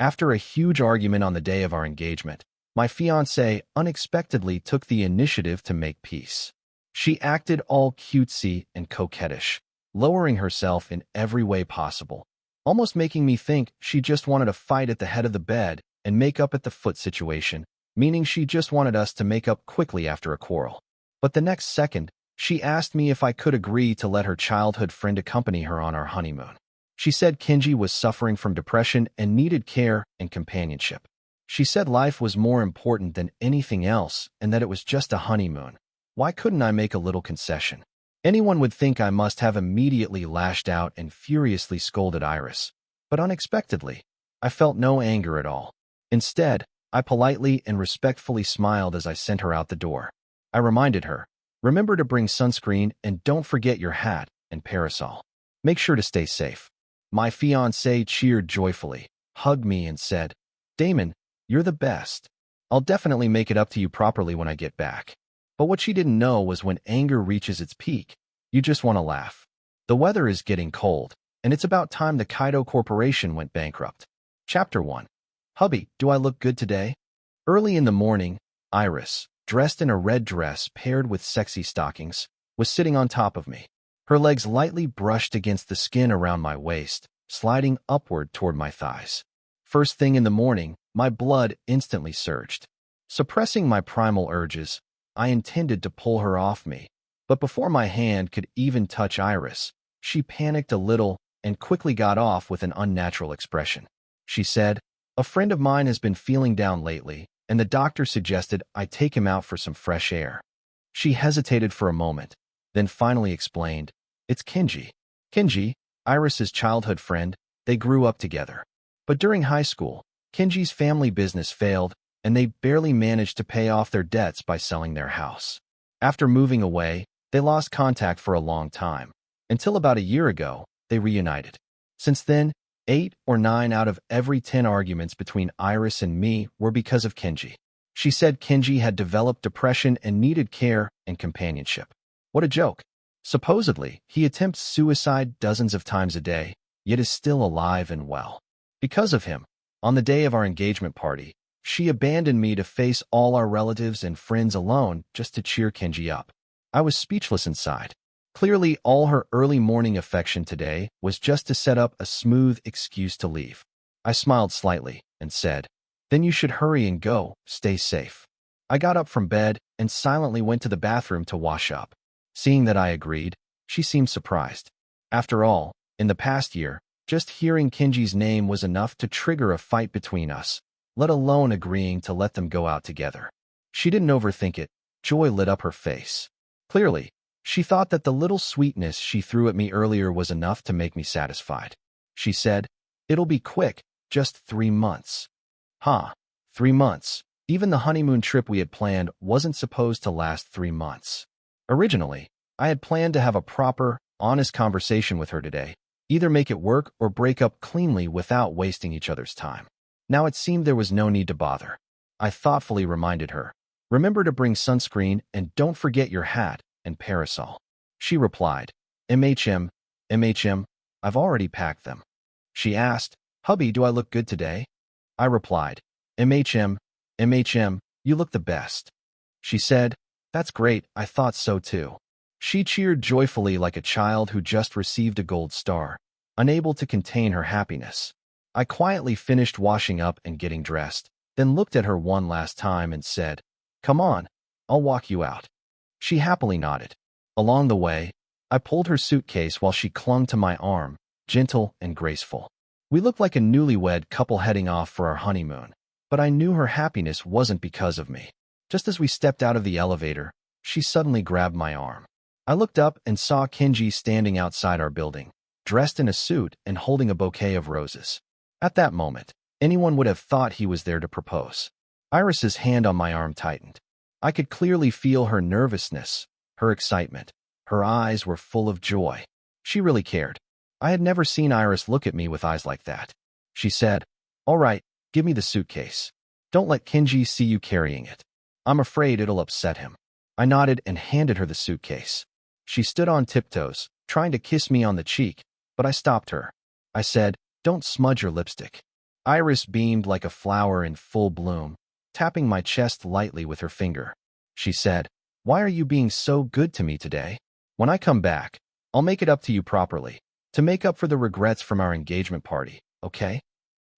After a huge argument on the day of our engagement, my fiancée unexpectedly took the initiative to make peace. She acted all cutesy and coquettish, lowering herself in every way possible, almost making me think she just wanted to fight at the head of the bed and make up at the foot situation, meaning she just wanted us to make up quickly after a quarrel. But the next second, she asked me if I could agree to let her childhood friend accompany her on our honeymoon. She said Kenji was suffering from depression and needed care and companionship. She said life was more important than anything else and that it was just a honeymoon. Why couldn't I make a little concession? Anyone would think I must have immediately lashed out and furiously scolded Iris. But unexpectedly, I felt no anger at all. Instead, I politely and respectfully smiled as I sent her out the door. I reminded her, remember to bring sunscreen and don't forget your hat and parasol. Make sure to stay safe. My fiancé cheered joyfully, hugged me and said, Damon, you're the best. I'll definitely make it up to you properly when I get back. But what she didn't know was when anger reaches its peak, you just want to laugh. The weather is getting cold, and it's about time the Kaido Corporation went bankrupt. Chapter 1. Hubby, do I look good today? Early in the morning, Iris, dressed in a red dress paired with sexy stockings, was sitting on top of me. Her legs lightly brushed against the skin around my waist, sliding upward toward my thighs. First thing in the morning, my blood instantly surged. Suppressing my primal urges, I intended to pull her off me, but before my hand could even touch Iris, she panicked a little and quickly got off with an unnatural expression. She said, a friend of mine has been feeling down lately, and the doctor suggested I take him out for some fresh air. She hesitated for a moment, then finally explained, it's Kenji. Kenji, Iris's childhood friend, they grew up together. But during high school, Kenji's family business failed, and they barely managed to pay off their debts by selling their house. After moving away, they lost contact for a long time. Until about a year ago, they reunited. Since then, 8 or 9 out of every 10 arguments between Iris and me were because of Kenji. She said Kenji had developed depression and needed care and companionship. What a joke. Supposedly, he attempts suicide dozens of times a day, yet is still alive and well. Because of him, on the day of our engagement party, she abandoned me to face all our relatives and friends alone just to cheer Kenji up. I was speechless inside. Clearly, all her early morning affection today was just to set up a smooth excuse to leave. I smiled slightly and said, then you should hurry and go, stay safe. I got up from bed and silently went to the bathroom to wash up. Seeing that I agreed, she seemed surprised. After all, in the past year, just hearing Kenji's name was enough to trigger a fight between us, let alone agreeing to let them go out together. She didn't overthink it. Joy lit up her face. Clearly, she thought that the little sweetness she threw at me earlier was enough to make me satisfied. She said, it'll be quick, just 3 months. 3 months. Even the honeymoon trip we had planned wasn't supposed to last 3 months. Originally, I had planned to have a proper, honest conversation with her today, either make it work or break up cleanly without wasting each other's time. Now it seemed there was no need to bother. I thoughtfully reminded her, remember to bring sunscreen and don't forget your hat and parasol. She replied, MHM, I've already packed them. She asked, hubby, do I look good today? I replied, MHM, you look the best. She said, that's great, I thought so too. She cheered joyfully like a child who just received a gold star, unable to contain her happiness. I quietly finished washing up and getting dressed, then looked at her one last time and said, come on, I'll walk you out. She happily nodded. Along the way, I pulled her suitcase while she clung to my arm, gentle and graceful. We looked like a newlywed couple heading off for our honeymoon, but I knew her happiness wasn't because of me. Just as we stepped out of the elevator, she suddenly grabbed my arm. I looked up and saw Kenji standing outside our building, dressed in a suit and holding a bouquet of roses. At that moment, anyone would have thought he was there to propose. Iris's hand on my arm tightened. I could clearly feel her nervousness, her excitement. Her eyes were full of joy. She really cared. I had never seen Iris look at me with eyes like that. She said, all right, give me the suitcase. Don't let Kenji see you carrying it. I'm afraid it'll upset him. I nodded and handed her the suitcase. She stood on tiptoes, trying to kiss me on the cheek, but I stopped her. I said, don't smudge your lipstick. Iris beamed like a flower in full bloom, tapping my chest lightly with her finger. She said, "Why are you being so good to me today? When I come back, I'll make it up to you properly, to make up for the regrets from our engagement party, okay?"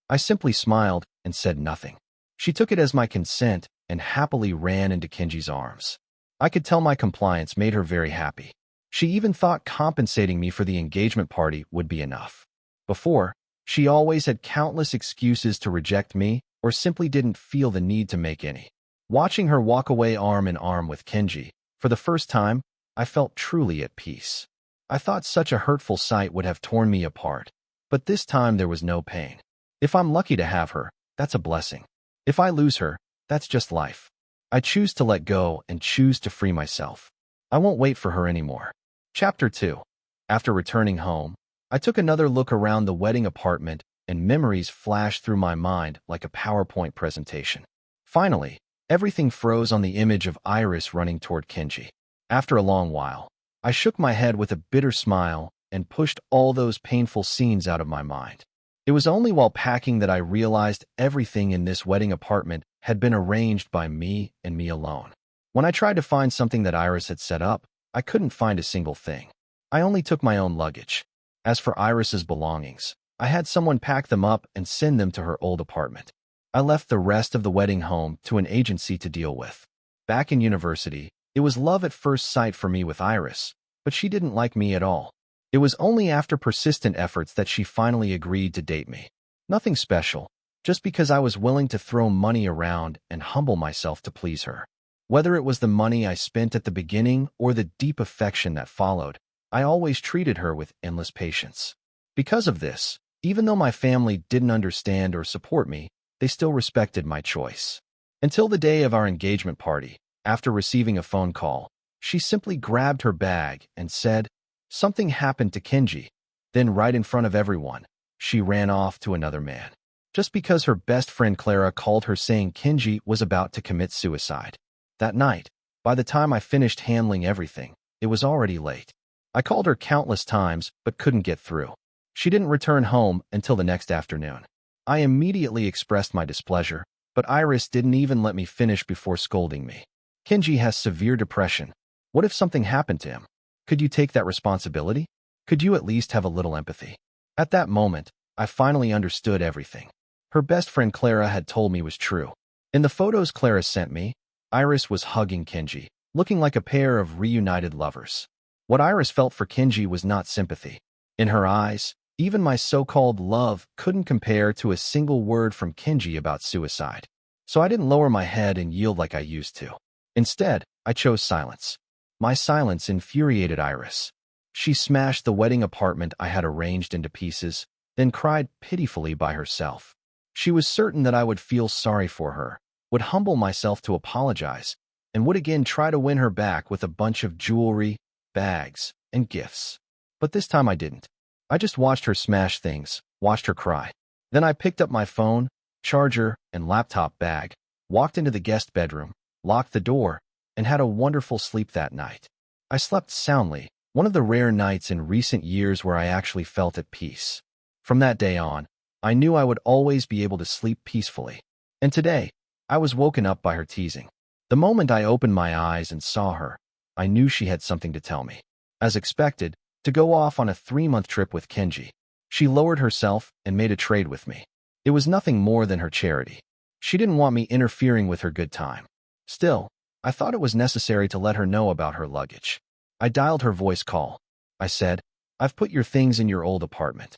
I simply smiled and said nothing. She took it as my consent and happily ran into Kenji's arms. I could tell my compliance made her very happy. She even thought compensating me for the engagement party would be enough. Before, she always had countless excuses to reject me or simply didn't feel the need to make any. Watching her walk away arm in arm with Kenji, for the first time, I felt truly at peace. I thought such a hurtful sight would have torn me apart, but this time there was no pain. If I'm lucky to have her, that's a blessing. If I lose her, that's just life. I choose to let go and choose to free myself. I won't wait for her anymore. Chapter 2. After returning home, I took another look around the wedding apartment and memories flashed through my mind like a PowerPoint presentation. Finally, everything froze on the image of Iris running toward Kenji. After a long while, I shook my head with a bitter smile and pushed all those painful scenes out of my mind. It was only while packing that I realized everything in this wedding apartment had been arranged by me and me alone. When I tried to find something that Iris had set up, I couldn't find a single thing. I only took my own luggage. As for Iris's belongings, I had someone pack them up and send them to her old apartment. I left the rest of the wedding home to an agency to deal with. Back in university, it was love at first sight for me with Iris, but she didn't like me at all. It was only after persistent efforts that she finally agreed to date me. Nothing special, just because I was willing to throw money around and humble myself to please her. Whether it was the money I spent at the beginning or the deep affection that followed, I always treated her with endless patience. Because of this, even though my family didn't understand or support me, they still respected my choice. Until the day of our engagement party, after receiving a phone call, she simply grabbed her bag and said, "Something happened to Kenji." Then right in front of everyone, she ran off to another man. Just because her best friend Clara called her saying Kenji was about to commit suicide. That night, by the time I finished handling everything, it was already late. I called her countless times but couldn't get through. She didn't return home until the next afternoon. I immediately expressed my displeasure, but Iris didn't even let me finish before scolding me. "Kenji has severe depression. What if something happened to him? Could you take that responsibility? Could you at least have a little empathy?" At that moment, I finally understood everything. Her best friend Clara had told me was true. In the photos Clara sent me, Iris was hugging Kenji, looking like a pair of reunited lovers. What Iris felt for Kenji was not sympathy. In her eyes, even my so-called love couldn't compare to a single word from Kenji about suicide. So I didn't lower my head and yield like I used to. Instead, I chose silence. My silence infuriated Iris. She smashed the wedding apartment I had arranged into pieces, then cried pitifully by herself. She was certain that I would feel sorry for her, would humble myself to apologize, and would again try to win her back with a bunch of jewelry, bags, and gifts. But this time I didn't. I just watched her smash things, watched her cry. Then I picked up my phone, charger, and laptop bag, walked into the guest bedroom, locked the door, and had a wonderful sleep that night. I slept soundly, one of the rare nights in recent years where I actually felt at peace. From that day on, I knew I would always be able to sleep peacefully. And today, I was woken up by her teasing. The moment I opened my eyes and saw her, I knew she had something to tell me. As expected, to go off on a 3-month trip with Kenji. She lowered herself and made a trade with me. It was nothing more than her charity. She didn't want me interfering with her good time. Still, I thought it was necessary to let her know about her luggage. I dialed her voice call. I said, "I've put your things in your old apartment."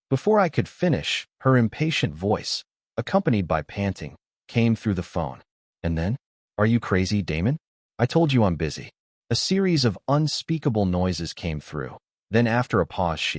Before I could finish, her impatient voice, accompanied by panting, came through the phone. And then, "Are you crazy, Damon? I told you I'm busy." A series of unspeakable noises came through. Then after a pause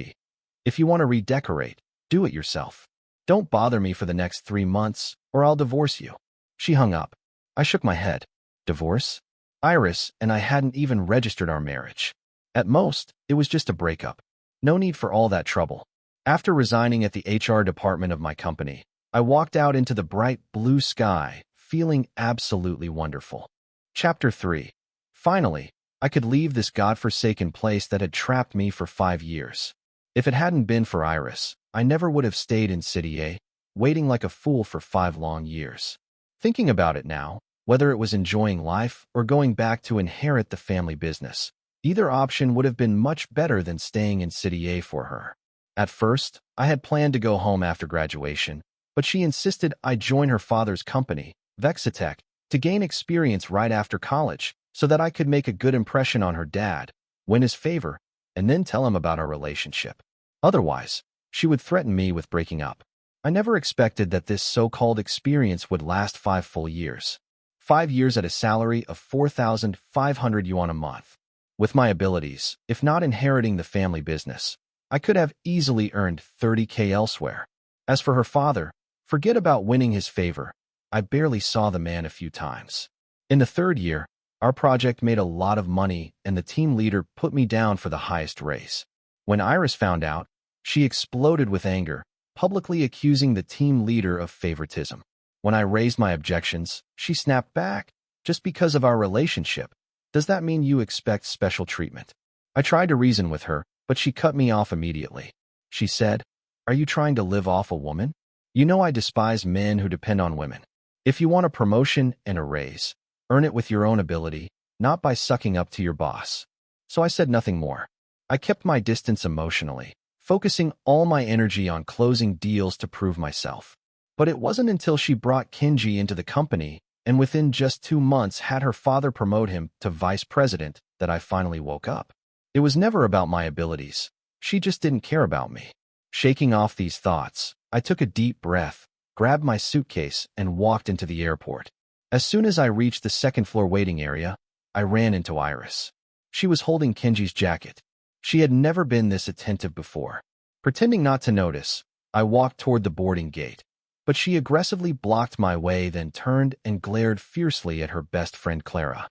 "If you want to redecorate, do it yourself. Don't bother me for the next 3 months, or I'll divorce you." She hung up. I shook my head. Divorce? Iris and I hadn't even registered our marriage. At most, it was just a breakup. No need for all that trouble. After resigning at the HR department of my company, I walked out into the bright blue sky, feeling absolutely wonderful. Chapter 3. Finally, I could leave this godforsaken place that had trapped me for 5 years. If it hadn't been for Iris, I never would have stayed in City A. waiting like a fool for 5 long years. Thinking about it now, whether it was enjoying life or going back to inherit the family business, either option would have been much better than staying in City A for her. At first, I had planned to go home after graduation, but she insisted I join her father's company, Vexitech, to gain experience right after college so that I could make a good impression on her dad, win his favor, and then tell him about our relationship. Otherwise, she would threaten me with breaking up. I never expected that this so-called experience would last 5 full years. 5 years at a salary of 4,500 yuan a month. With my abilities, if not inheriting the family business, I could have easily earned 30K elsewhere. As for her father, forget about winning his favor. I barely saw the man a few times. In the 3rd year, our project made a lot of money and the team leader put me down for the highest raise. When Iris found out, she exploded with anger, publicly accusing the team leader of favoritism. When I raised my objections, she snapped back. Just because of our relationship, does that mean you expect special treatment? I tried to reason with her, but she cut me off immediately. She said, "Are you trying to live off a woman? You know I despise men who depend on women. If you want a promotion and a raise, earn it with your own ability, not by sucking up to your boss." So I said nothing more. I kept my distance emotionally, focusing all my energy on closing deals to prove myself. But it wasn't until she brought Kinji into the company and within just 2 months had her father promote him to vice president that I finally woke up. It was never about my abilities. She just didn't care about me. Shaking off these thoughts, I took a deep breath, grabbed my suitcase, and walked into the airport. As soon as I reached the second-floor waiting area, I ran into Iris. She was holding Kinji's jacket. She had never been this attentive before. Pretending not to notice, I walked toward the boarding gate. But she aggressively blocked my way, then turned and glared fiercely at her best friend Clara.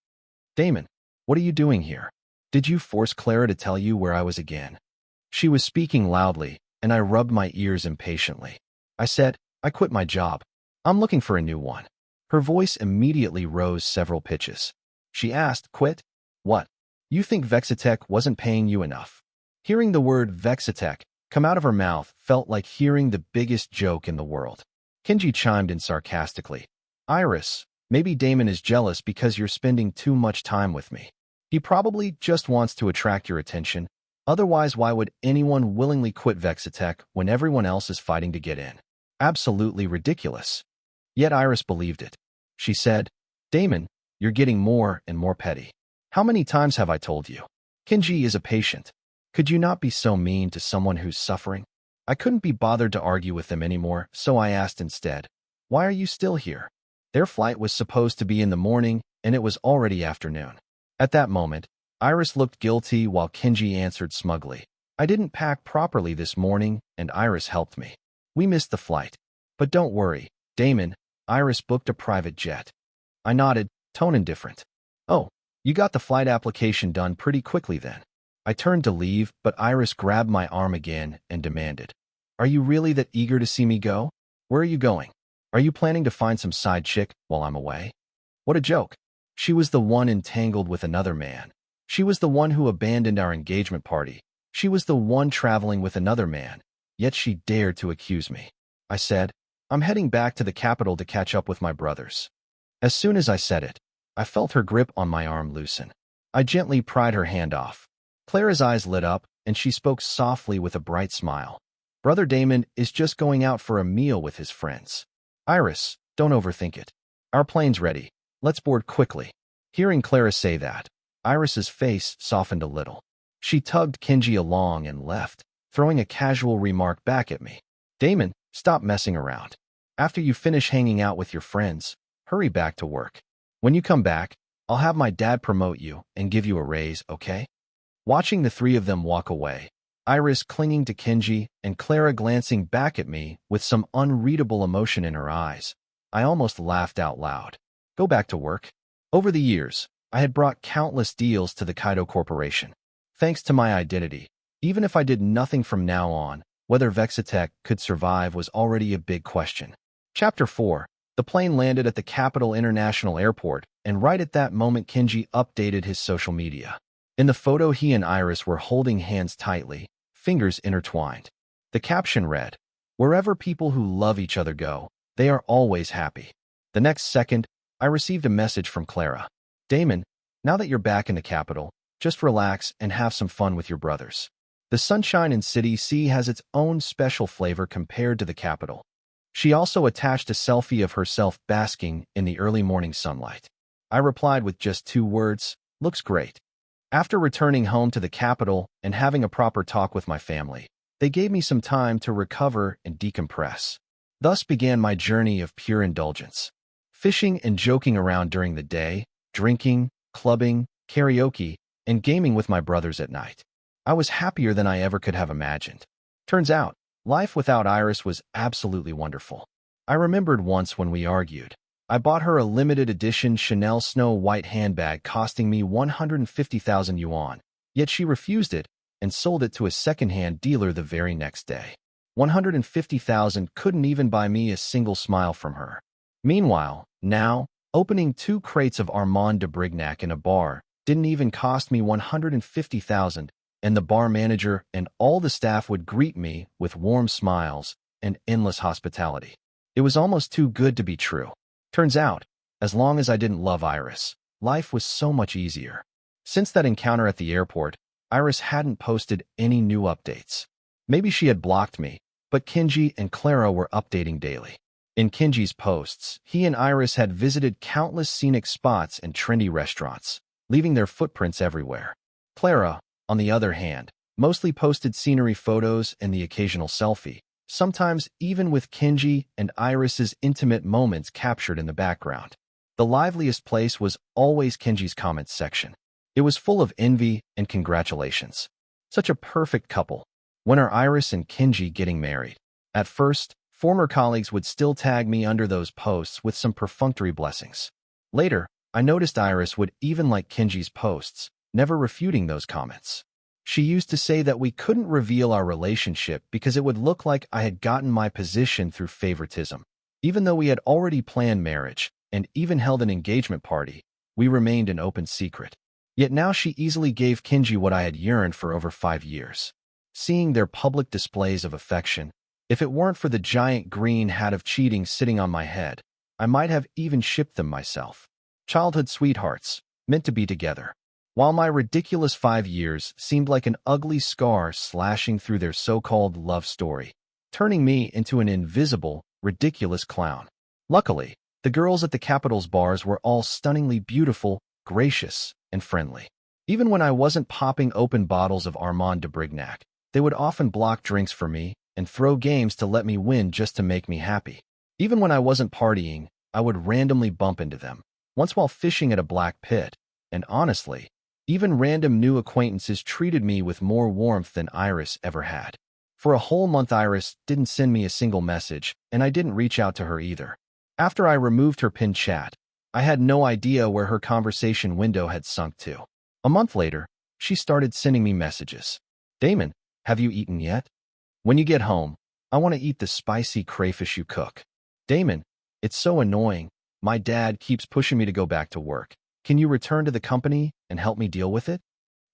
"Damon, what are you doing here? Did you force Clara to tell you where I was again?" She was speaking loudly, and I rubbed my ears impatiently. I said, "I quit my job. I'm looking for a new one." Her voice immediately rose several pitches. She asked, "Quit? What? You think Vexitech wasn't paying you enough?" Hearing the word Vexitech come out of her mouth felt like hearing the biggest joke in the world. Kinji chimed in sarcastically. "Iris, maybe Damon is jealous because you're spending too much time with me. He probably just wants to attract your attention. Otherwise, why would anyone willingly quit Vexitech when everyone else is fighting to get in? Absolutely ridiculous." Yet Iris believed it. She said, "Damon, you're getting more and more petty. How many times have I told you? Kinji is a patient. Could you not be so mean to someone who's suffering?" I couldn't be bothered to argue with them anymore, so I asked instead, "Why are you still here?" Their flight was supposed to be in the morning, and it was already afternoon. At that moment, Iris looked guilty while Kinji answered smugly, "I didn't pack properly this morning, and Iris helped me. We missed the flight. But don't worry, Damon, Iris booked a private jet." I nodded, tone indifferent. "Oh, you got the flight application done pretty quickly then." I turned to leave, but Iris grabbed my arm again and demanded, "Are you really that eager to see me go? Where are you going? Are you planning to find some side chick while I'm away?" What a joke. She was the one entangled with another man. She was the one who abandoned our engagement party. She was the one traveling with another man. Yet she dared to accuse me. I said, "I'm heading back to the capital to catch up with my brothers." As soon as I said it, I felt her grip on my arm loosen. I gently pried her hand off. Clara's eyes lit up, and she spoke softly with a bright smile. "Brother Damon is just going out for a meal with his friends. Iris, don't overthink it. Our plane's ready. Let's board quickly." Hearing Clara say that, Iris's face softened a little. She tugged Kinji along and left, throwing a casual remark back at me. "Damon, stop messing around. After you finish hanging out with your friends, hurry back to work. When you come back, I'll have my dad promote you and give you a raise, okay?" Watching the three of them walk away, Iris clinging to Kinji and Clara glancing back at me with some unreadable emotion in her eyes, I almost laughed out loud. Go back to work. Over the years, I had brought countless deals to the Kaido Corporation. Thanks to my identity, even if I did nothing from now on, whether Vexitech could survive was already a big question. Chapter 4. The plane landed at the Capital International Airport, and right at that moment Kinji updated his social media. In the photo, he and Iris were holding hands tightly, fingers intertwined. The caption read, Wherever people who love each other go, they are always happy. The next second, I received a message from Clara. Damon, now that you're back in the capital, just relax and have some fun with your brothers. The sunshine in City C has its own special flavor compared to the capital. She also attached a selfie of herself basking in the early morning sunlight. I replied with just 2 words, looks great. After returning home to the capital and having a proper talk with my family, they gave me some time to recover and decompress. Thus began my journey of pure indulgence. Fishing and joking around during the day, drinking, clubbing, karaoke, and gaming with my brothers at night. I was happier than I ever could have imagined. Turns out, life without Iris was absolutely wonderful. I remembered once when we argued. I bought her a limited edition Chanel Snow White handbag costing me 150,000 yuan, yet she refused it and sold it to a second-hand dealer the very next day. 150,000 couldn't even buy me a single smile from her. Meanwhile, now, opening 2 crates of Armand de Brignac in a bar didn't even cost me 150,000, and the bar manager and all the staff would greet me with warm smiles and endless hospitality. It was almost too good to be true. Turns out, as long as I didn't love Iris, life was so much easier. Since that encounter at the airport, Iris hadn't posted any new updates. Maybe she had blocked me, but Kenji and Clara were updating daily. In Kenji's posts, he and Iris had visited countless scenic spots and trendy restaurants, leaving their footprints everywhere. Clara, on the other hand, mostly posted scenery photos and the occasional selfie, sometimes even with Kenji and Iris's intimate moments captured in the background. The liveliest place was always Kenji's comments section. It was full of envy and congratulations. Such a perfect couple. When are Iris and Kenji getting married? At first, former colleagues would still tag me under those posts with some perfunctory blessings. Later, I noticed Iris would even like Kenji's posts, never refuting those comments. She used to say that we couldn't reveal our relationship because it would look like I had gotten my position through favoritism. Even though we had already planned marriage and even held an engagement party, we remained an open secret. Yet now she easily gave Kenji what I had yearned for over 5 years. Seeing their public displays of affection, if it weren't for the giant green hat of cheating sitting on my head, I might have even shipped them myself. Childhood sweethearts, meant to be together. While my ridiculous 5 years seemed like an ugly scar slashing through their so-called love story, turning me into an invisible, ridiculous clown. Luckily, the girls at the capital's bars were all stunningly beautiful, gracious, and friendly. Even when I wasn't popping open bottles of Armand de Brignac, they would often block drinks for me and throw games to let me win just to make me happy. Even when I wasn't partying, I would randomly bump into them, once while fishing at a black pit, and honestly, even random new acquaintances treated me with more warmth than Iris ever had. For a whole month Iris didn't send me a single message, and I didn't reach out to her either. After I removed her pinned chat, I had no idea where her conversation window had sunk to. A month later, she started sending me messages. Damon, have you eaten yet? When you get home, I want to eat the spicy crayfish you cook. Damon, it's so annoying. My dad keeps pushing me to go back to work. Can you return to the company and help me deal with it?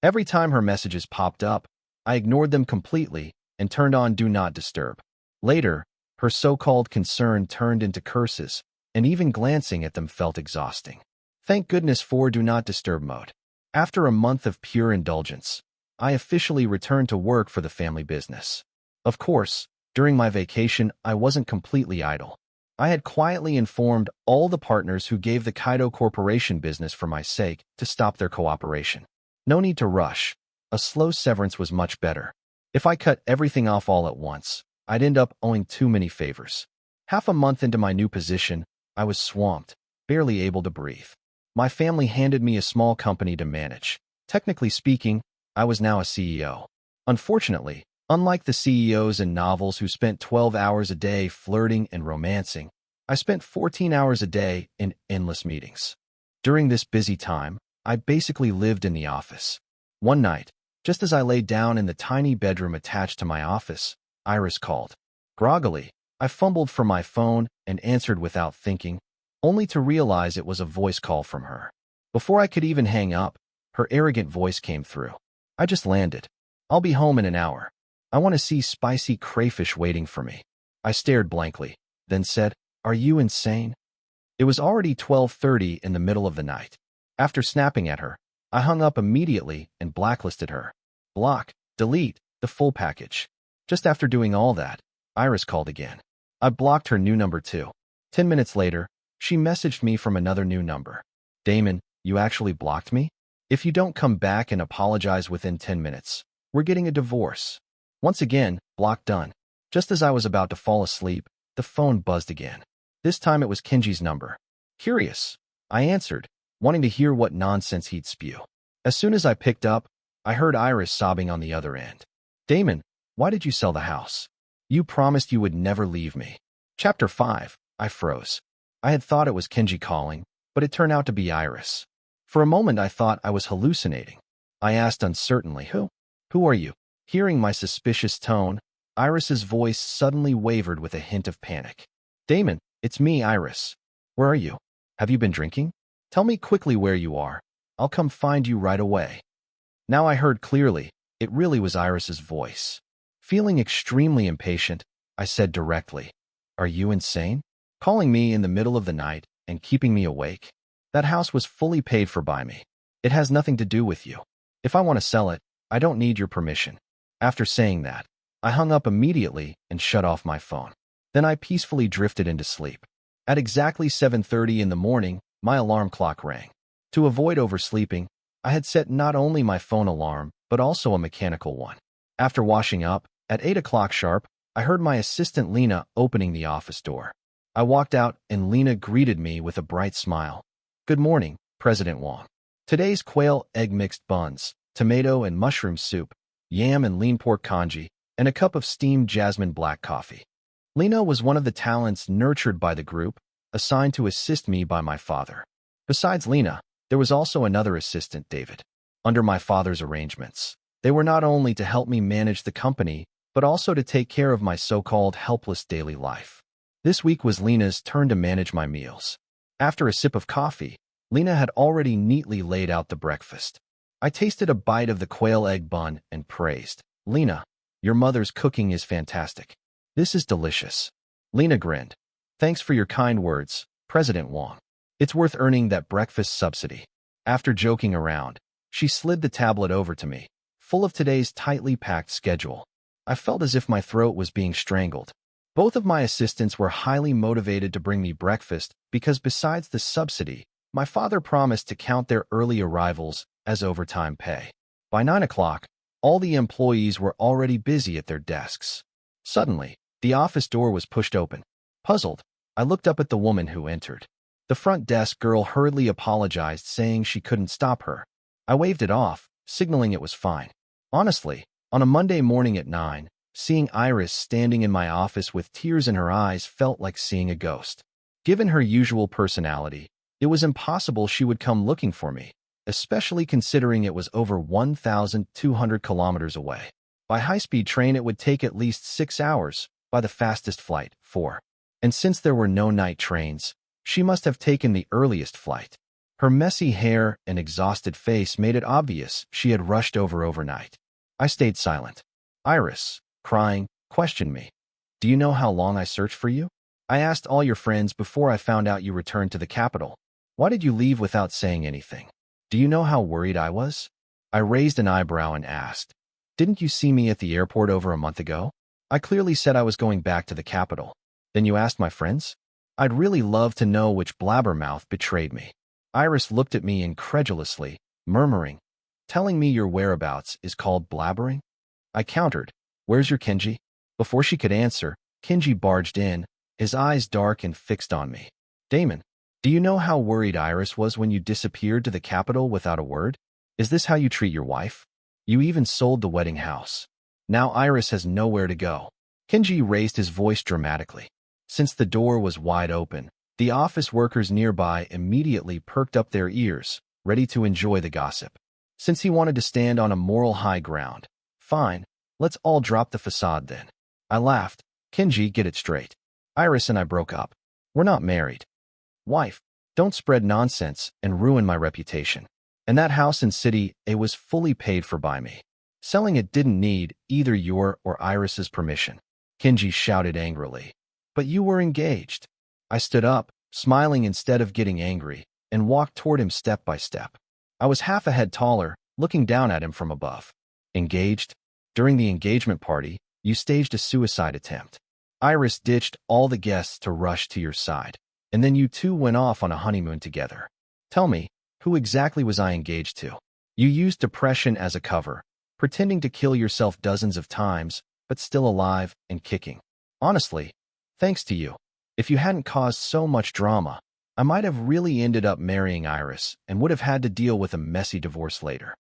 Every time her messages popped up, I ignored them completely and turned on Do Not Disturb. Later, her so-called concern turned into curses, and even glancing at them felt exhausting. Thank goodness for Do Not Disturb mode. After a month of pure indulgence, I officially returned to work for the family business. Of course, during my vacation, I wasn't completely idle. I had quietly informed all the partners who gave the Kaido Corporation business for my sake to stop their cooperation. No need to rush. A slow severance was much better. If I cut everything off all at once, I'd end up owing too many favors. Half a month into my new position, I was swamped, barely able to breathe. My family handed me a small company to manage. Technically speaking, I was now a CEO. Unfortunately, unlike the CEOs in novels who spent 12 hours a day flirting and romancing, I spent 14 hours a day in endless meetings. During this busy time, I basically lived in the office. One night, just as I lay down in the tiny bedroom attached to my office, Iris called. Groggily, I fumbled for my phone and answered without thinking, only to realize it was a voice call from her. Before I could even hang up, her arrogant voice came through. I just landed. I'll be home in an hour. I want to see spicy crayfish waiting for me. I stared blankly, then said, "Are you insane?" It was already 12:30 in the middle of the night. After snapping at her, I hung up immediately and blacklisted her. Block, delete, the full package. Just after doing all that, Iris called again. I blocked her new number too. 10 minutes later, she messaged me from another new number. "Damon, you actually blocked me? If you don't come back and apologize within 10 minutes, we're getting a divorce." Once again, block done. Just as I was about to fall asleep, the phone buzzed again. This time it was Kenji's number. Curious, I answered, wanting to hear what nonsense he'd spew. As soon as I picked up, I heard Iris sobbing on the other end. "Damon, why did you sell the house? You promised you would never leave me." Chapter 5. I froze. I had thought it was Kenji calling, but it turned out to be Iris. For a moment I thought I was hallucinating. I asked uncertainly, Who are you?" Hearing my suspicious tone, Iris's voice suddenly wavered with a hint of panic. "Damon, it's me, Iris. Where are you? Have you been drinking? Tell me quickly where you are. I'll come find you right away." Now I heard clearly, it really was Iris's voice. Feeling extremely impatient, I said directly, "Are you insane? Calling me in the middle of the night and keeping me awake? That house was fully paid for by me. It has nothing to do with you. If I want to sell it, I don't need your permission." After saying that, I hung up immediately and shut off my phone. Then I peacefully drifted into sleep. At exactly 7:30 in the morning, my alarm clock rang. To avoid oversleeping, I had set not only my phone alarm, but also a mechanical one. After washing up, at 8 o'clock sharp, I heard my assistant Lena opening the office door. I walked out and Lena greeted me with a bright smile. "Good morning, President Wong. Today's quail egg mixed buns, tomato and mushroom soup, yam and lean pork congee, and a cup of steamed jasmine black coffee." Lena was one of the talents nurtured by the group, assigned to assist me by my father. Besides Lena, there was also another assistant, David. Under my father's arrangements, they were not only to help me manage the company, but also to take care of my so-called helpless daily life. This week was Lena's turn to manage my meals. After a sip of coffee, Lena had already neatly laid out the breakfast. I tasted a bite of the quail egg bun and praised, "Lena, your mother's cooking is fantastic. This is delicious." Lena grinned. "Thanks for your kind words, President Wong. It's worth earning that breakfast subsidy." After joking around, she slid the tablet over to me, full of today's tightly packed schedule. I felt as if my throat was being strangled. Both of my assistants were highly motivated to bring me breakfast because besides the subsidy, my father promised to count their early arrivals as overtime pay. By 9 o'clock, all the employees were already busy at their desks. Suddenly, the office door was pushed open. Puzzled, I looked up at the woman who entered. The front desk girl hurriedly apologized, saying she couldn't stop her. I waved it off, signaling it was fine. Honestly, on a Monday morning at 9, seeing Iris standing in my office with tears in her eyes felt like seeing a ghost. Given her usual personality, it was impossible she would come looking for me, especially considering it was over 1,200 kilometers away. By high-speed train, it would take at least 6 hours, by the fastest flight, 4. And since there were no night trains, she must have taken the earliest flight. Her messy hair and exhausted face made it obvious she had rushed over overnight. I stayed silent. Iris, crying, questioned me. "Do you know how long I searched for you? I asked all your friends before I found out you returned to the capital. Why did you leave without saying anything? Do you know how worried I was?" I raised an eyebrow and asked, "Didn't you see me at the airport over a month ago? I clearly said I was going back to the capital. Then you asked my friends? I'd really love to know which blabbermouth betrayed me." Iris looked at me incredulously, murmuring, "Telling me your whereabouts is called blabbering?" I countered, "Where's your Kenji?" Before she could answer, Kenji barged in, his eyes dark and fixed on me. "Damon, do you know how worried Iris was when you disappeared to the capital without a word? Is this how you treat your wife? You even sold the wedding house. Now Iris has nowhere to go." Kenji raised his voice dramatically. Since the door was wide open, the office workers nearby immediately perked up their ears, ready to enjoy the gossip. Since he wanted to stand on a moral high ground, fine, let's all drop the facade then. I laughed. "Kenji, get it straight. Iris and I broke up. We're not married. Wife, don't spread nonsense and ruin my reputation. And that house in City A was fully paid for by me. Selling it didn't need either your or Iris's permission." Kenji shouted angrily. But you were engaged. I stood up, smiling instead of getting angry, and walked toward him step by step. I was half a head taller, looking down at him from above. Engaged? During the engagement party, you staged a suicide attempt. Iris ditched all the guests to rush to your side, and then you two went off on a honeymoon together. Tell me, who exactly was I engaged to? You used depression as a cover, pretending to kill yourself dozens of times, but still alive and kicking. Honestly, thanks to you. If you hadn't caused so much drama, I might have really ended up marrying Iris and would have had to deal with a messy divorce later.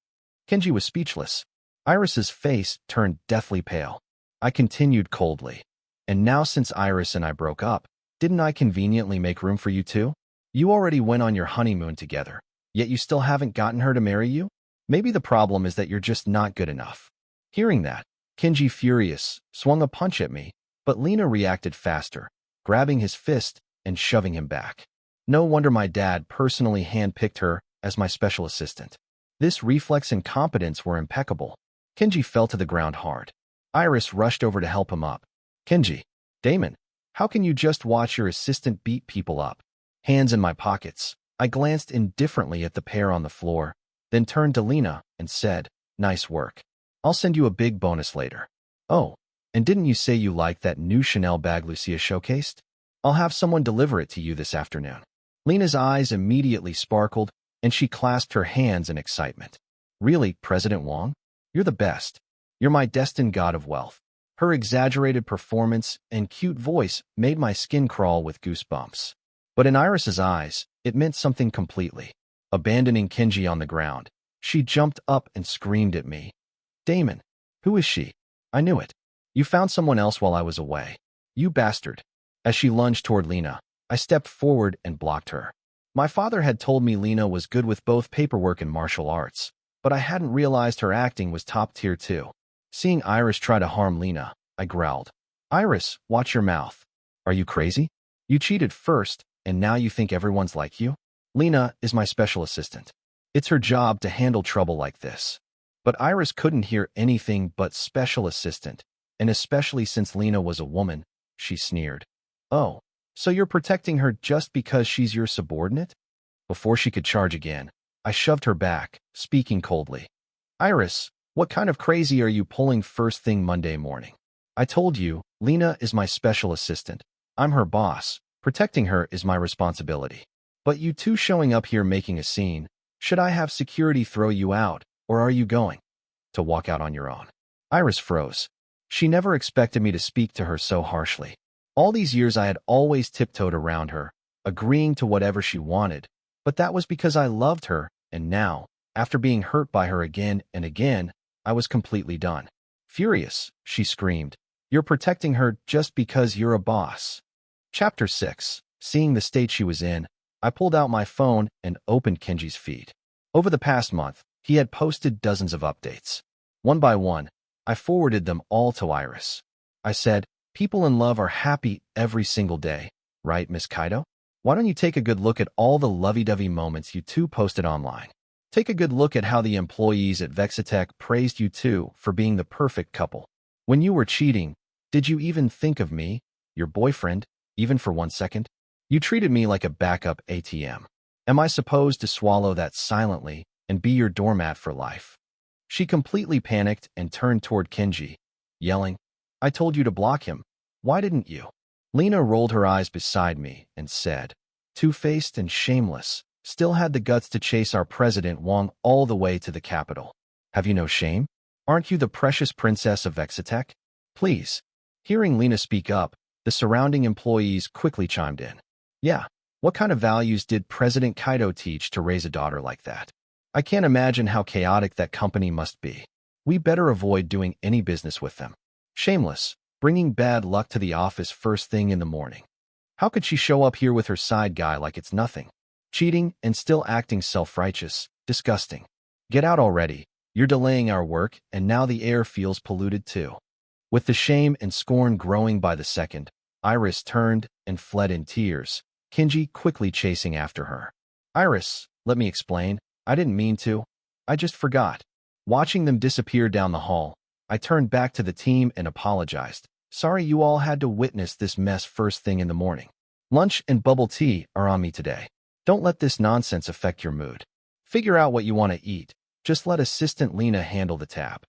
Kenji was speechless. Iris's face turned deathly pale. I continued coldly. And now since Iris and I broke up, didn't I conveniently make room for you two? You already went on your honeymoon together, yet you still haven't gotten her to marry you? Maybe the problem is that you're just not good enough. Hearing that, Kenji, furious, swung a punch at me, but Lena reacted faster, grabbing his fist and shoving him back. No wonder my dad personally handpicked her as my special assistant. This reflex and competence were impeccable. Kenji fell to the ground hard. Iris rushed over to help him up. Kenji, Damon, how can you just watch your assistant beat people up? Hands in my pockets, I glanced indifferently at the pair on the floor, then turned to Lena and said, nice work. I'll send you a big bonus later. Oh, and didn't you say you liked that new Chanel bag Lucia showcased? I'll have someone deliver it to you this afternoon. Lena's eyes immediately sparkled, and she clasped her hands in excitement. Really, President Wong? You're the best. You're my destined god of wealth. Her exaggerated performance and cute voice made my skin crawl with goosebumps. But in Iris's eyes, it meant something completely. Abandoning Kenji on the ground, she jumped up and screamed at me. Damon, who is she? I knew it. You found someone else while I was away. You bastard. As she lunged toward Lena, I stepped forward and blocked her. My father had told me Lena was good with both paperwork and martial arts, but I hadn't realized her acting was top tier too. Seeing Iris try to harm Lena, I growled. Iris, watch your mouth. Are you crazy? You cheated first, and now you think everyone's like you? Lena is my special assistant. It's her job to handle trouble like this. But Iris couldn't hear anything but special assistant, and especially since Lena was a woman, she sneered. Oh, so you're protecting her just because she's your subordinate? Before she could charge again, I shoved her back, speaking coldly. Iris, what kind of crazy are you pulling first thing Monday morning? I told you, Lena is my special assistant. I'm her boss. Protecting her is my responsibility. But you two showing up here making a scene, should I have security throw you out, or are you going to walk out on your own? Iris froze. She never expected me to speak to her so harshly. All these years I had always tiptoed around her, agreeing to whatever she wanted, but that was because I loved her, and now, after being hurt by her again and again, I was completely done. Furious, she screamed, you're protecting her just because you're a boss. Chapter 6. Seeing the state she was in, I pulled out my phone and opened Kenji's feed. Over the past month, he had posted dozens of updates. One by one, I forwarded them all to Iris. I said, people in love are happy every single day, right, Miss Kaido? Why don't you take a good look at all the lovey-dovey moments you two posted online? Take a good look at how the employees at Vexitech praised you two for being the perfect couple. When you were cheating, did you even think of me, your boyfriend, even for 1 second? You treated me like a backup ATM. Am I supposed to swallow that silently and be your doormat for life? She completely panicked and turned toward Kenji, yelling, I told you to block him. Why didn't you? Lena rolled her eyes beside me and said, two-faced and shameless, still had the guts to chase our President Wong all the way to the Capitol. Have you no shame? Aren't you the precious princess of Vexitech? Please. Hearing Lena speak up, the surrounding employees quickly chimed in. Yeah, what kind of values did President Kaido teach to raise a daughter like that? I can't imagine how chaotic that company must be. We better avoid doing any business with them. Shameless, bringing bad luck to the office first thing in the morning. How could she show up here with her side guy like it's nothing? Cheating and still acting self-righteous. Disgusting. Get out already. You're delaying our work, and now the air feels polluted too. With the shame and scorn growing by the second, Iris turned and fled in tears, Kenji quickly chasing after her. Iris, let me explain. I didn't mean to. I just forgot. Watching them disappear down the hall, I turned back to the team and apologized. Sorry you all had to witness this mess first thing in the morning. Lunch and bubble tea are on me today. Don't let this nonsense affect your mood. Figure out what you want to eat. Just let Assistant Lena handle the tab.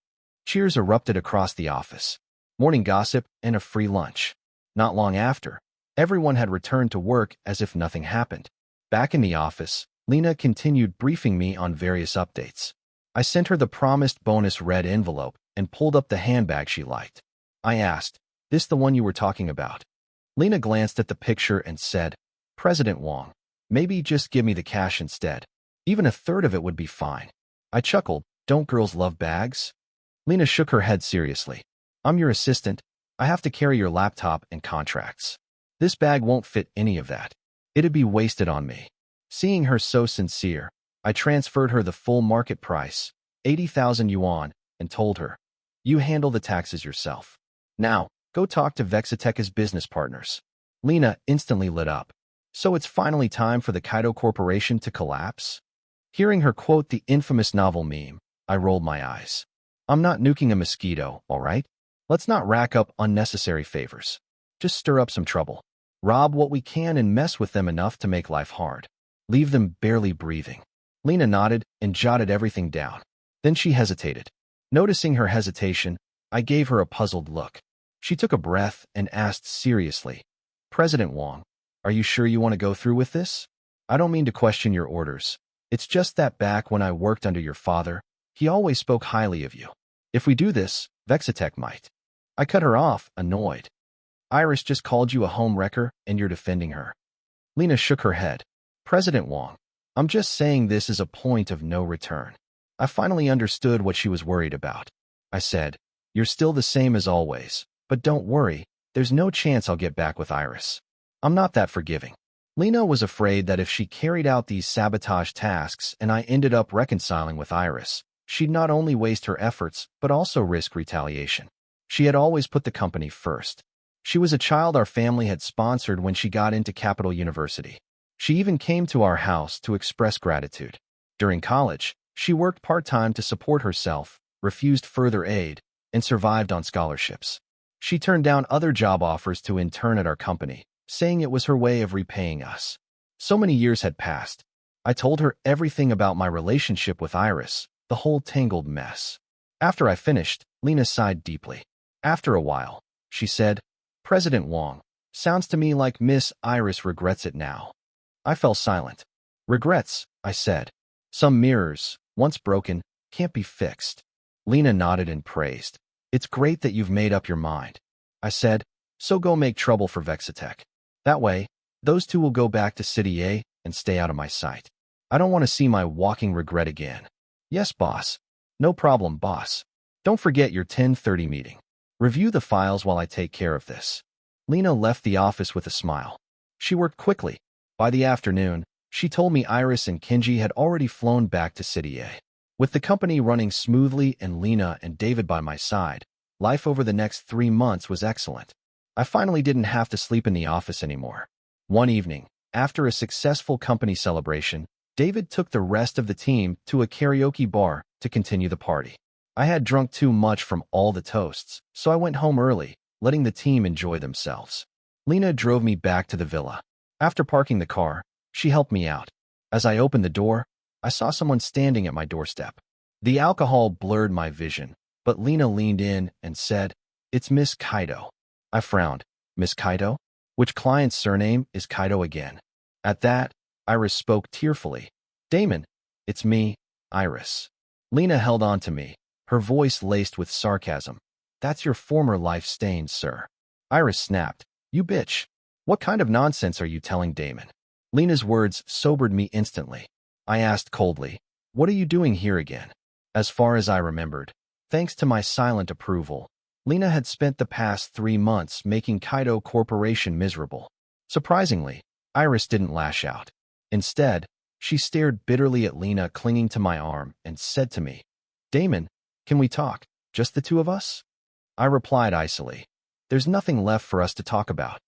Cheers erupted across the office. Morning gossip and a free lunch. Not long after, everyone had returned to work as if nothing happened. Back in the office, Lena continued briefing me on various updates. I sent her the promised bonus red envelope and pulled up the handbag she liked. I asked, "This the one you were talking about?" Lena glanced at the picture and said, "President Wong, maybe just give me the cash instead. Even a third of it would be fine." I chuckled, "Don't girls love bags?" Lena shook her head seriously. "I'm your assistant. I have to carry your laptop and contracts. This bag won't fit any of that. It'd be wasted on me." Seeing her so sincere, I transferred her the full market price, 80,000 yuan, and told her, "You handle the taxes yourself. Now, go talk to Vexitech's business partners." Lena instantly lit up. "So it's finally time for the Kaido Corporation to collapse?" Hearing her quote the infamous novel meme, I rolled my eyes. "I'm not nuking a mosquito, all right? Let's not rack up unnecessary favors. Just stir up some trouble. Rob what we can and mess with them enough to make life hard. Leave them barely breathing." Lena nodded and jotted everything down. Then she hesitated. Noticing her hesitation, I gave her a puzzled look. She took a breath and asked seriously, "President Wong, are you sure you want to go through with this? I don't mean to question your orders. It's just that back when I worked under your father, he always spoke highly of you. If we do this, Vexitech might." I cut her off, annoyed. "Iris just called you a home wrecker and you're defending her." Lena shook her head. "President Wong, I'm just saying this is a point of no return." I finally understood what she was worried about. I said, "You're still the same as always, but don't worry, there's no chance I'll get back with Iris. I'm not that forgiving." Lena was afraid that if she carried out these sabotage tasks and I ended up reconciling with Iris, she'd not only waste her efforts, but also risk retaliation. She had always put the company first. She was a child our family had sponsored when she got into Capital University. She even came to our house to express gratitude. During college, she worked part-time to support herself, refused further aid, and survived on scholarships. She turned down other job offers to intern at our company, saying it was her way of repaying us. So many years had passed. I told her everything about my relationship with Iris, the whole tangled mess. After I finished, Lena sighed deeply. After a while, she said, "President Wong, sounds to me like Miss Iris regrets it now." I fell silent. "Regrets," I said. "Some mirrors, once broken, can't be fixed." Lena nodded and praised. "It's great that you've made up your mind." I said, "So go make trouble for Vexitech. That way, those two will go back to City A and stay out of my sight. I don't want to see my walking regret again." "Yes, boss." "No problem, boss. Don't forget your 10:30 meeting. Review the files while I take care of this." Lena left the office with a smile. She worked quickly. By the afternoon, she told me Iris and Kenji had already flown back to City A. With the company running smoothly and Lena and David by my side, life over the next 3 months was excellent. I finally didn't have to sleep in the office anymore. One evening, after a successful company celebration, David took the rest of the team to a karaoke bar to continue the party. I had drunk too much from all the toasts, so I went home early, letting the team enjoy themselves. Lena drove me back to the villa. After parking the car, she helped me out. As I opened the door, I saw someone standing at my doorstep. The alcohol blurred my vision, but Lena leaned in and said, "It's Miss Kaido." I frowned. "Miss Kaido? Which client's surname is Kaido again?" At that, Iris spoke tearfully. "Damon, it's me, Iris." Lena held on to me, her voice laced with sarcasm. "That's your former life stains, sir." Iris snapped. "You bitch. What kind of nonsense are you telling Damon?" Lena's words sobered me instantly. I asked coldly, "What are you doing here again?" As far as I remembered, thanks to my silent approval, Lena had spent the past 3 months making Kaido Corporation miserable. Surprisingly, Iris didn't lash out. Instead, she stared bitterly at Lena clinging to my arm and said to me, "Damon, can we talk? Just the two of us?" I replied icily, "There's nothing left for us to talk about."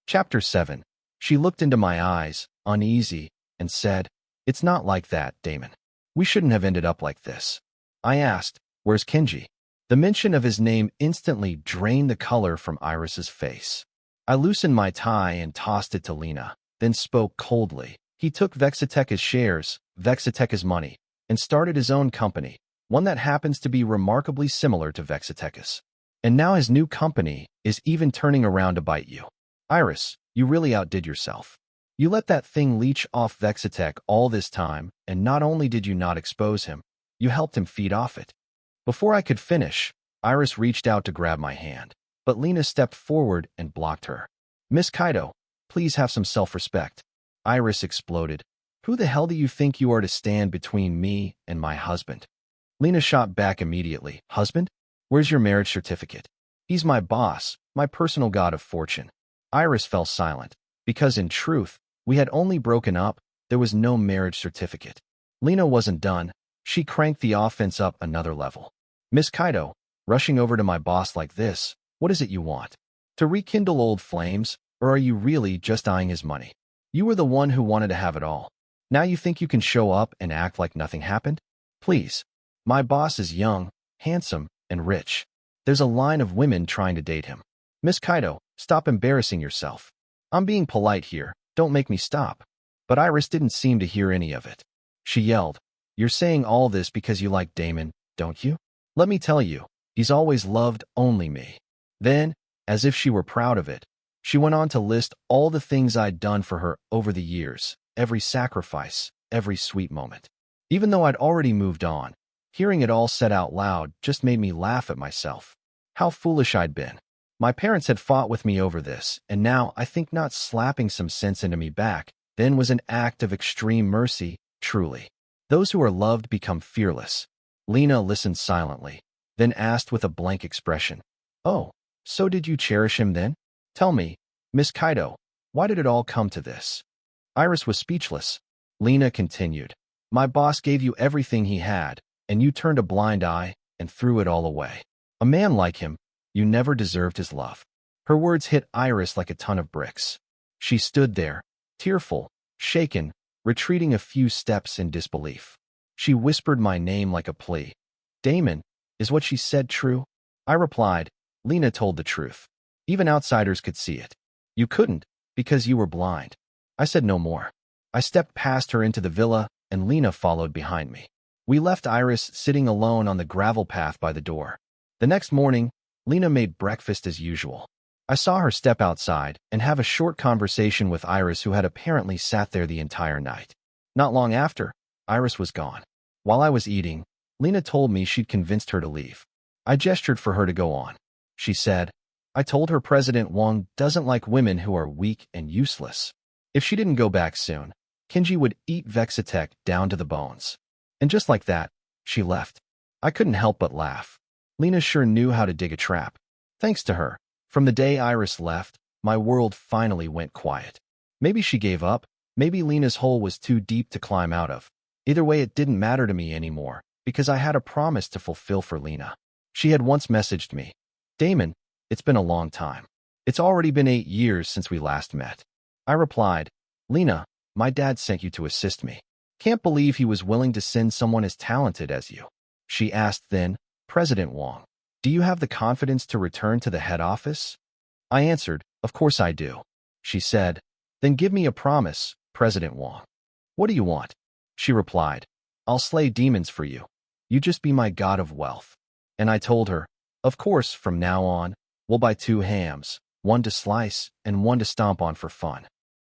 Chapter 7. She looked into my eyes, uneasy, and said, "It's not like that, Damon. We shouldn't have ended up like this." I asked, "Where's Kenji?" The mention of his name instantly drained the color from Iris's face. I loosened my tie and tossed it to Lena, then spoke coldly. He took Vexateca's shares, Vexateca's money, and started his own company, one that happens to be remarkably similar to Vexateca's. And now his new company is even turning around to bite you. Iris, you really outdid yourself. You let that thing leech off Vexatec all this time, and not only did you not expose him, you helped him feed off it. Before I could finish, Iris reached out to grab my hand, but Lena stepped forward and blocked her. Miss Kaido, please have some self-respect. Iris exploded. Who the hell do you think you are to stand between me and my husband? Lena shot back immediately. Husband? Where's your marriage certificate? He's my boss, my personal god of fortune. Iris fell silent, because in truth, we had only broken up, there was no marriage certificate. Lena wasn't done. She cranked the offense up another level. Miss Kaido, rushing over to my boss like this, what is it you want? To rekindle old flames, or are you really just eyeing his money? You were the one who wanted to have it all. Now you think you can show up and act like nothing happened? Please. My boss is young, handsome, and rich. There's a line of women trying to date him. Miss Kaido, stop embarrassing yourself. I'm being polite here, don't make me stop. But Iris didn't seem to hear any of it. She yelled, You're saying all this because you like Damon, don't you? Let me tell you, he's always loved only me. Then, as if she were proud of it, she went on to list all the things I'd done for her over the years, every sacrifice, every sweet moment. Even though I'd already moved on, hearing it all said out loud just made me laugh at myself. How foolish I'd been. My parents had fought with me over this, and now I think not slapping some sense into me back then was an act of extreme mercy, truly. Those who are loved become fearless. Lena listened silently, then asked with a blank expression, Oh, so did you cherish him then? Tell me, Miss Kaido, why did it all come to this? Iris was speechless. Lena continued, My boss gave you everything he had, and you turned a blind eye and threw it all away. A man like him, you never deserved his love. Her words hit Iris like a ton of bricks. She stood there, tearful, shaken, retreating a few steps in disbelief. She whispered my name like a plea. Damon, is what she said true? I replied, Lena told the truth. Even outsiders could see it. You couldn't, because you were blind. I said no more. I stepped past her into the villa, and Lena followed behind me. We left Iris sitting alone on the gravel path by the door. The next morning, Lena made breakfast as usual. I saw her step outside and have a short conversation with Iris, who had apparently sat there the entire night. Not long after, Iris was gone. While I was eating, Lena told me she'd convinced her to leave. I gestured for her to go on. She said, I told her President Wang doesn't like women who are weak and useless. If she didn't go back soon, Kenji would eat Vexatec down to the bones. And just like that, she left. I couldn't help but laugh. Lena sure knew how to dig a trap. Thanks to her, from the day Iris left, my world finally went quiet. Maybe she gave up, maybe Lena's hole was too deep to climb out of. Either way, it didn't matter to me anymore, because I had a promise to fulfill for Lena. She had once messaged me, Damon, it's been a long time. It's already been 8 years since we last met. I replied, Lena, my dad sent you to assist me. Can't believe he was willing to send someone as talented as you. She asked then, President Wang, do you have the confidence to return to the head office? I answered, of course I do. She said, then give me a promise, President Wang. What do you want? She replied, I'll slay demons for you. You just be my god of wealth. And I told her, of course, from now on, we'll buy 2 hams, one to slice and one to stomp on for fun.